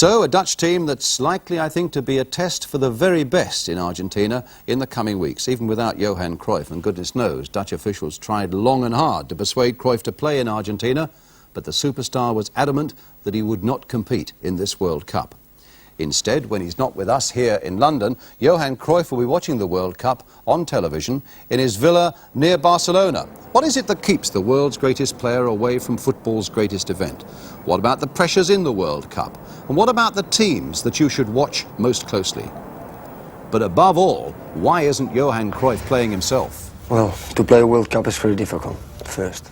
So, a Dutch team that's likely, I think, to be a test for the very best in Argentina in the coming weeks, even without Johan Cruyff. And goodness knows, Dutch officials tried long and hard to persuade Cruyff to play in Argentina, but the superstar was adamant that he would not compete in this World Cup. Instead, when he's not with us here in London, Johan Cruyff will be watching the World Cup on television in his villa near Barcelona. What is it that keeps the world's greatest player away from football's greatest event? What about the pressures in the World Cup? And what about the teams that you should watch most closely? But above all, why isn't Johan Cruyff playing himself? Well, to play a World Cup is very difficult, first.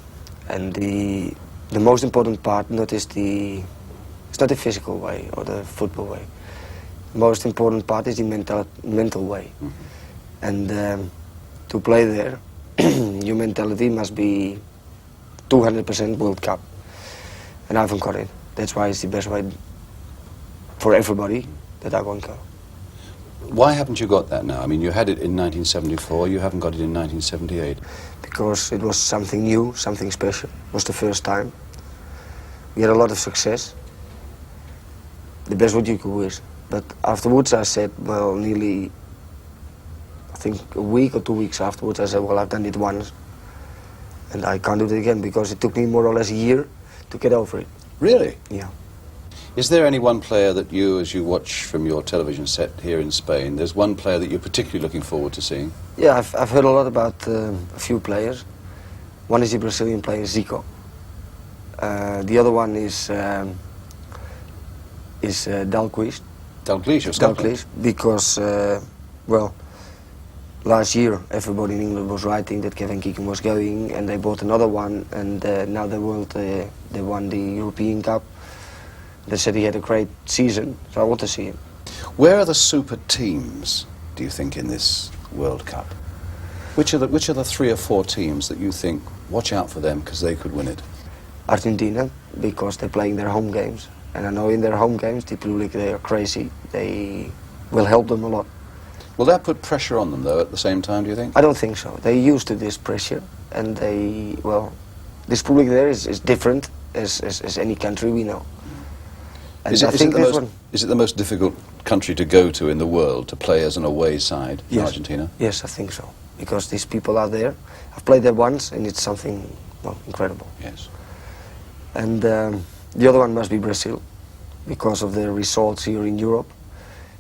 And the most important part it's not the physical way or the football way. The most important part is the mental way. Mm-hmm. And to play there, your mentality must be 200% World Cup. And I haven't got it. That's why it's the best way for everybody that I won't go. Why haven't you got that now? I mean, you had it in 1974, you haven't got it in 1978. Because it was something new, something special. It was the first time. We had a lot of success. The best what you could wish. But afterwards I said, well, nearly, I think a week or 2 weeks afterwards, I said, well, I've done it once. And I can't do it again because it took me more or less a year to get over it. Really? Yeah. Is there any one player that you, as you watch from your television set here in Spain, there's one player that you're particularly looking forward to seeing? Yeah, I've heard a lot about a few players. One is the Brazilian player, Zico. The other one is Dalglish. Dalglish of Scotland? Dalglish, because, well, last year everybody in England was writing that Kevin Keegan was going, and they bought another one, and now they won the European Cup. They said he had a great season, so I want to see him. Where are the super teams, do you think, in this World Cup? Which are the 3 or 4 teams that you think, watch out for them because they could win it? Argentina, because they're playing their home games. And I know in their home games, the public, they are crazy. They will help them a lot. Will that put pressure on them, though, at the same time, do you think? I don't think so. They're used to this pressure. And this public there is different as any country we know. And is it the most difficult country to go to in the world, to play as an away side, yes. Argentina? Yes, I think so. Because these people are there. I've played there once, and it's something, well, incredible. Yes. And the other one must be Brazil, because of their results here in Europe,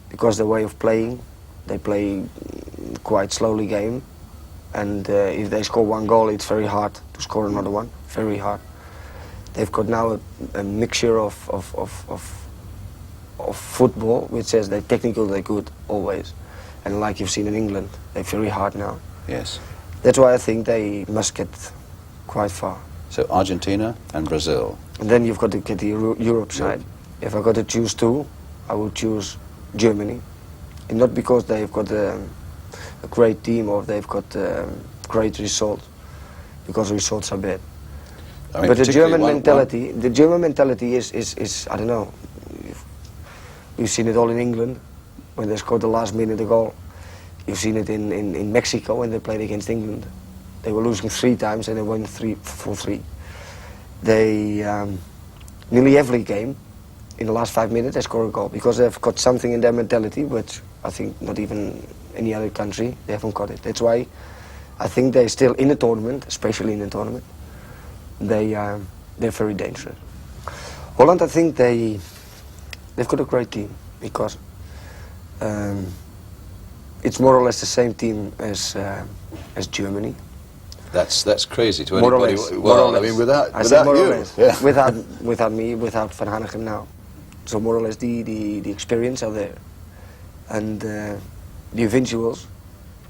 because the way of playing, they play quite slowly game, and if they score 1 goal, it's very hard to score another one, very hard. They've got now a mixture of football, which says they're technical, they're good, always. And like you've seen in England, they're very hard now. Yes. That's why I think they must get quite far. So Argentina and Brazil. And then you've got to get the Europe side. If I got to choose 2, I would choose Germany. And not because they've got a great team or they've got great results, because results are bad. I mean, but the German mentality is I don't know. You've seen it all in England when they scored the last minute goal. You've seen it in Mexico when they played against England. They were losing 3 times and they won 4-3. They nearly every game, in the last 5 minutes, they score a goal because they've got something in their mentality which I think not even any other country they haven't got it. That's why I think they're still in the tournament, especially in the tournament. They're very dangerous. Holland, I think they've got a great team because it's more or less the same team as Germany. That's crazy to more anybody. Or less, well, more or less. I mean, without more you, or less. yeah. without me, without Van Hanegem now. So more or less the experience are there, and the individuals,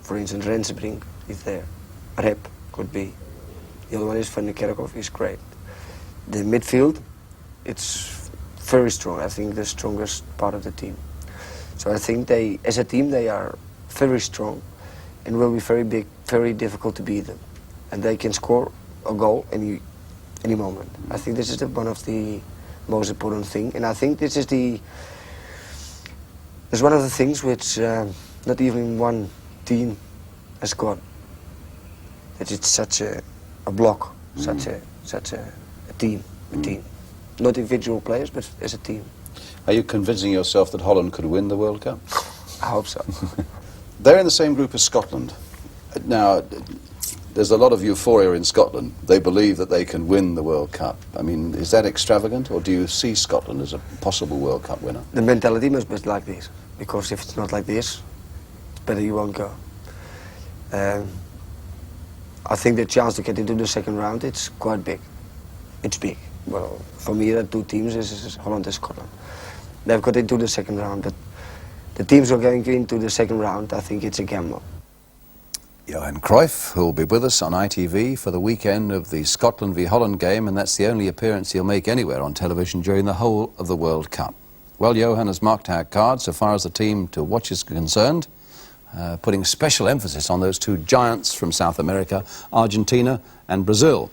for instance, Rensenbrink is there, Rep could be. The other one is Van der Kerkhoff, is great. The midfield, it's very strong. I think the strongest part of the team. So I think they, as a team, they are very strong, and will be very big, very difficult to beat them. And they can score a goal any moment. I think this is one of the most important thing, and I think this is one of the things which not even one team has got. That it's such a block, such a team, not individual players, but as a team. Are you convincing yourself that Holland could win the World Cup? I hope so. They're in the same group as Scotland. Now, there's a lot of euphoria in Scotland. They believe that they can win the World Cup. I mean, is that extravagant, or do you see Scotland as a possible World Cup winner? The mentality must be like this, because if it's not like this, it's better you won't go. I think the chance to get into the second round, it's quite big. It's big. Well, for me, the two teams is Holland and Scotland. They've got into the second round, but the teams who are going into the second round, I think it's a gamble. Johan Cruyff, who will be with us on ITV for the weekend of the Scotland v Holland game, and that's the only appearance he'll make anywhere on television during the whole of the World Cup. Well, Johan has marked our card so far as the team to watch is concerned, putting special emphasis on those two giants from South America, Argentina and Brazil.